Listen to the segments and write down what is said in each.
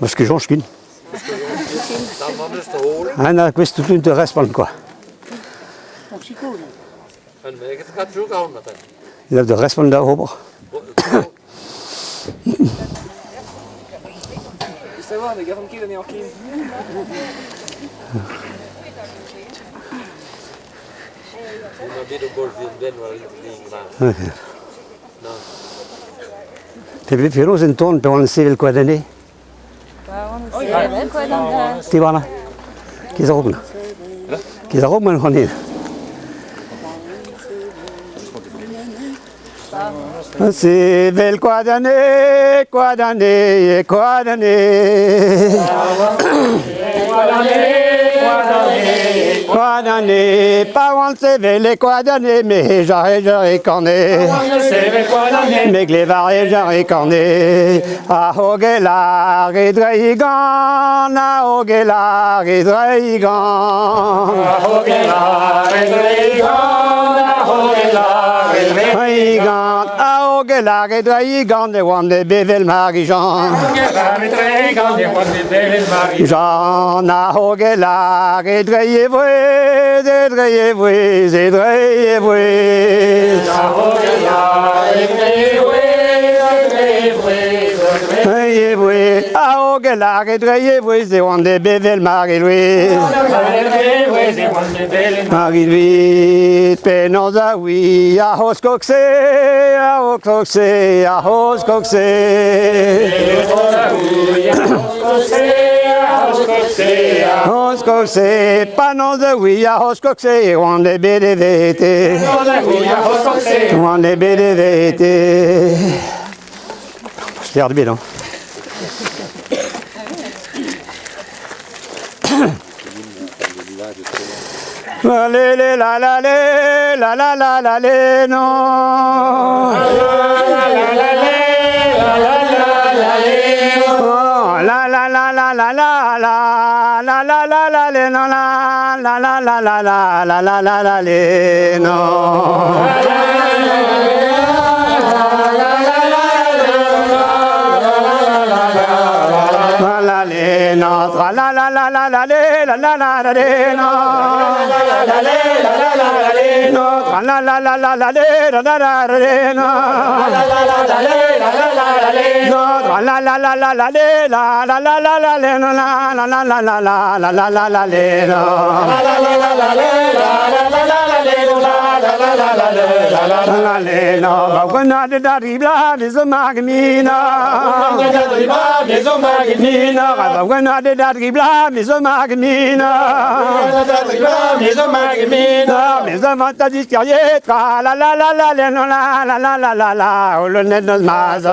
Vad ska jag skin? Han questo tutto respond qua. Il a de respond daar hoor. Te blir för oss en ton på en civil quadrene. Tivana. Kisa robna. Kisa robna honin. Civil quadrene, quadrene, quadrene. Quadrene, pas on civil quadrene, mais j'arrive corné. Mais glévaré j'arrive corné. A hogelar et draigan, a hogelar et draigan. A hogelar et draigan, a hogelar et draigan. A hogelar et draigan, de wande bevel marijan. Jean a hogelar et draievoué, zedreievoué, zedreievoué. A hogelar et draievoué, zedreievoué. A hogelar et draievoué, de wande bevel Marie-Louise. Marie-Louise, penaos a oui, a hoskoxe, a hoskoxe, a hoskoxe. Hoskoxe, penaos a oui, a hoskoxe, wande bedevete. Wande bedevete. Je regarde bien, non? La la la la la la la la la la non. La la la la la la la la la la la la non la la la la la la la la la la non. La la la la la la la la la la mes avantages discariés, tra la la la la la la la la la la la, oh le net nos mazo.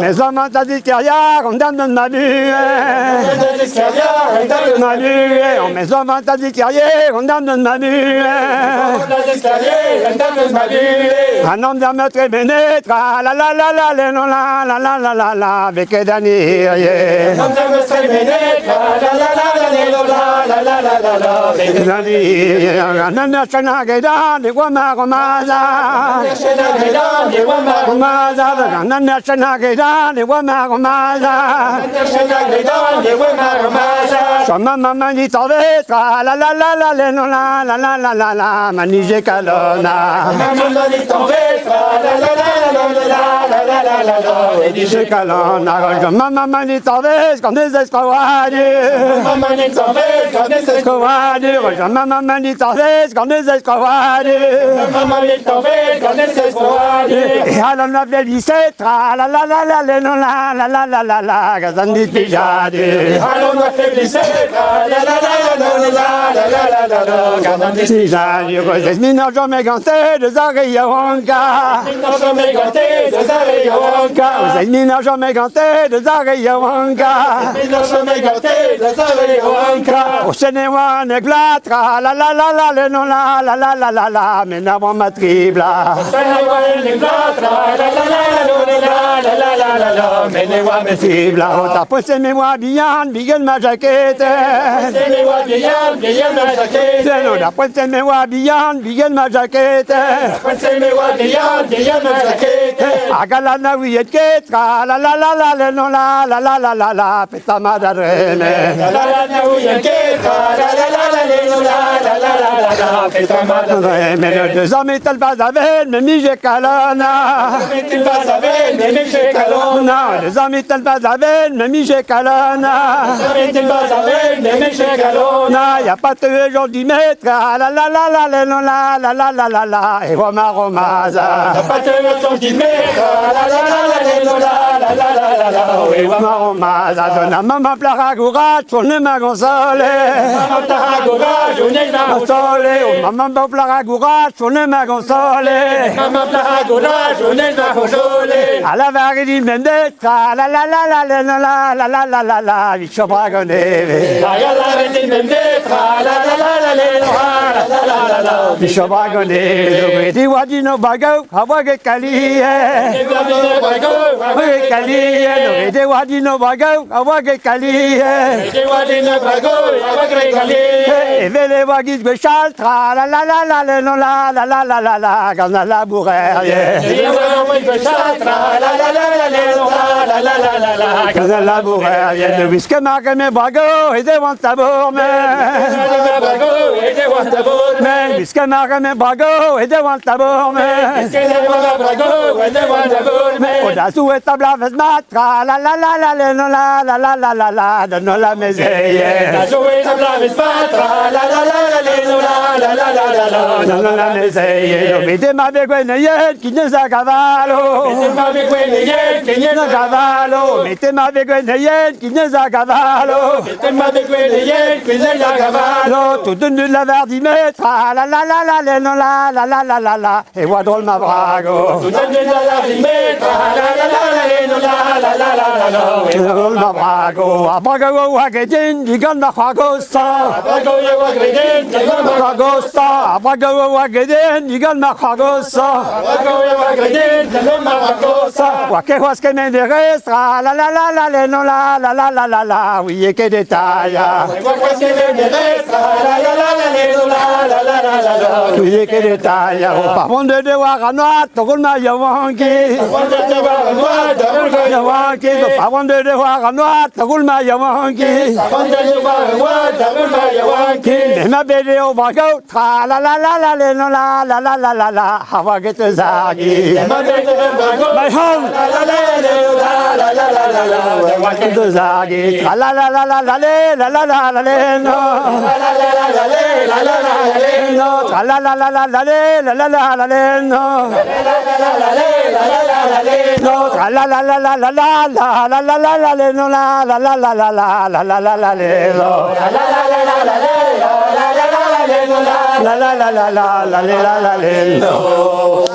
Mes avantages discariés, on donne ma vue. Mes avantages discariés, on donne ma vue. Un homme d'un meurtre et bénétre, la la la la la la la la la la la, avec Daniel. Maman dit en veste quand des escroades. Maman dit en veste quand des escroades. Maman dit en veste quand des escroades. Maman dit en veste quand des escroades. Et alors la vieille lycée, tra la la la la la la la la la la la, gazan dit pijade. Alors la vieille lycée, tra la la la la la la la la la, gazan dit pijade. Les mineurs jamais gantés de Zarayawanka. Mineurs jamais gantés de Zarayawanka. Les mineurs jamais gantés de Zarayawanka. Mineurs jamais gantés de Zarayawanka. Au Sénéwan et Glatra, la la la la la la la la la la la, mais n'avons ma tribla. Au Sénéwan et Glatra, la la la la la la la la la la, ménéwa messive la haute à poisser mémoire bien, bigel ma jaquette. Poisser mémoire bien, bigel ma jaquette. C'est l'eau la poisser mémoire bien, bigel ma jaquette. Poisser mémoire bien, bigel ma jaquette. Agalana ouillet la la la la la la non la la la la la la peta madarene. Agalana ouillet la la la la la non la la la la la peta madarene. Mais le deux hommes est le pas avec, mais mi j'ai calona. Il va avec, mais mi j'ai calona. Les hommes est le pas avec, mais mi j'ai calona. Il va avec, mais mi j'ai calona. Y a pas de jour du maître, la la la la la non la la la la la la et Roma Romaza. Y a pas de jour du maître, la la la la non la la la la la et Roma Romaza. Donna maman plaragoura, tourne ma console. Maman plaragoura, tourne ma console. Maman plaragoura, tourne ma console. Maman plaragoura, tourne ma console. À la vague di mendetta, la la la la la la la la la la la, viccio bragoneve. La la di mendetta, la la la la la la la la la, viccio bragoneve. Di wadino bago, awage kalie. Di wadino bago, awage kalie. Di wadino bago, awage kalie. Di wadino bago, awage kalie. E vele wagis gwechal, tra la la la la la la la la la la la, gana la bourrière. Di wagis gwechal, tra la la la la la la la la la la, gana la bourrière. Le whisky marque mes bago, et des wantabour, mais. Whisky marque mes bago, et des wantabour, mais. Odasu et tabla vesmatra, la la la la la la la la la la la, de no la meseye. Odasu et tabla vesmatra, la la la la la la la la la, de no la meseye. Mettez ma begweneyette qui ne sa cavallo. Mettez ma begweneyette qui ne sa cavallo. Mettez ma begweneyette qui ne sa cavallo. Mettez ma begweneyette qui ne sa cavallo. Tout de la verdimètre, la la la la la la la la la la la, et voit drôle ma brago. Tout de la verdimètre, la la la la la la la la, et drôle ma brago. A brago wagedin, digan ma bragosta. A brago wagedin, digan ma bragosta. A brago wagedin, digan ma bragosta. A brago wagedin, digan ma bragosta. Wake waske menderes, la la la la la la la la la la la, oui et que détail. Wake waske menderes, la la la la la la la la la la, oui et que détail. Par contre de devoir à noix, togol ma yawanki. Par contre de devoir à noix, togol ma yawanki. Par contre de devoir à noix, togol ma yawanki. Par contre de devoir à noix, togol ma yawanki. Mais ma bébé au bago, tra la la la la la la la la la la la, hawa get zagi. Ma bébé au bago, my home, la la la la la la la la la, hawa get zagi. La la la la la la la la la la la no. La la la la la la la la la no. La la la la la la la la la la la no. La la la la la la la la la no. La la la la la la la la la la la la no. La la la la la la la la la la no. La la la la la la la la la la la no. La la la la la la la la la no.